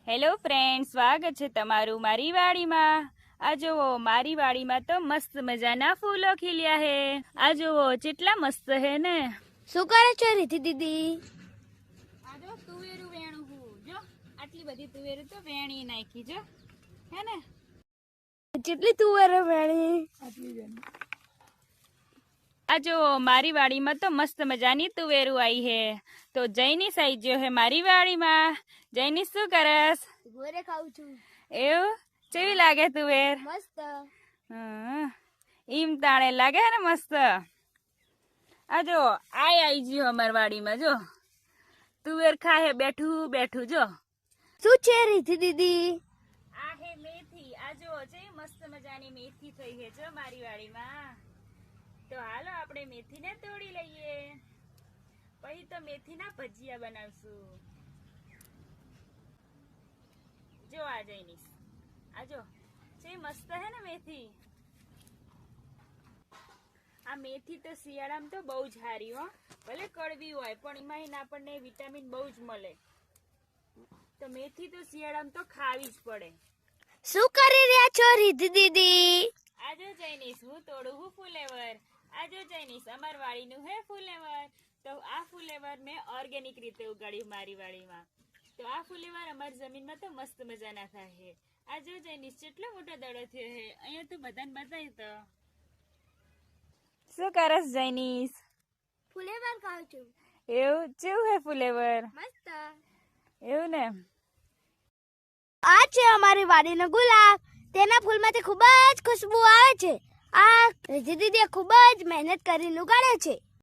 Hello friend, સ્વાગત છે તમારું મારી વાડીમાં। આ જુઓ મારી વાડીમાં તો મસ્ત મજાના ફૂલો ખીલ્યા હે। આ જુઓ કેટલા મસ્ત હે ને। શું કરે છે રીતિ દીદી? આ જો તુવેરું વેણું હું જો આટલી બધી તુવેરું તો વેણી નાખી જો હે ને। કેટલી તુવેર વેણી? આ જો મારી વાડીમાં તો મસ્ત મજાની તુવેરું આવી હે। તો જયની સાઈ જો હે મારી વાડીમાં। જયની શું કરસ? ગોરે ખાઉં છું। એવું કેવી લાગે તુવેર? મસ્ત। ઈમ તાણે લાગે ને મસ્ત। આ જો આઈ ગયો અમાર વાડીમાં જો તુવેર ખાહે બેઠું બેઠું જો। શું છે રીતિ દીદી? આ હે મેથી। આ જો છે મસ્ત મજાની મેથી થઈ હે જો મારી વાડીમાં। તો હાલો આપણે મેથીને તોડી લઈએ, પછી તો મેથીના ભજીયા બનાવશું। જો આ જઈનીશ આ જો છે મસ્ત હે ને મેથી। આ મેથી તો શિયાળામાં તો બહુ જ સારી હો, ભલે કડવી હોય પણ એમાં આપણને વિટામિન બહુ જ મળે। તો મેથી તો શિયાળામાં તો ખાવી જ પડે। શું કરી રહ્યા છો રીતિ દીદી? આજો જઈનીશ હું તોડું હું ફુલેવર। આજો જઈનીશ અમાર વાડીનું હે ફુલેવર। તો આ ફુલેવર મેં ઓર્ગેનિક રીતે ઉગાડ્યું મારી વાડીમાં। તો આ ફુલેવર અમારી જમીનમાં તો મસ્ત મજાના થાય હે। આજો જઈનીશ કેટલો મોટો દડો થયો હે। અહીંયા તો બધાને બતાય તો શું કરસ જઈનીશ? ફુલેવર ખાઉં છું। એવું કેવું હે ફુલેવર? મસ્ત। એવું ને। આ છે અમારી વાડીનો ગુલાબ। તેના ફૂલમાંથી ખૂબ જ ખુશ્બુ આવે છે। આ રીતિ દીદીએ ખૂબ જ મહેનત કરીને ઉગાડે છે।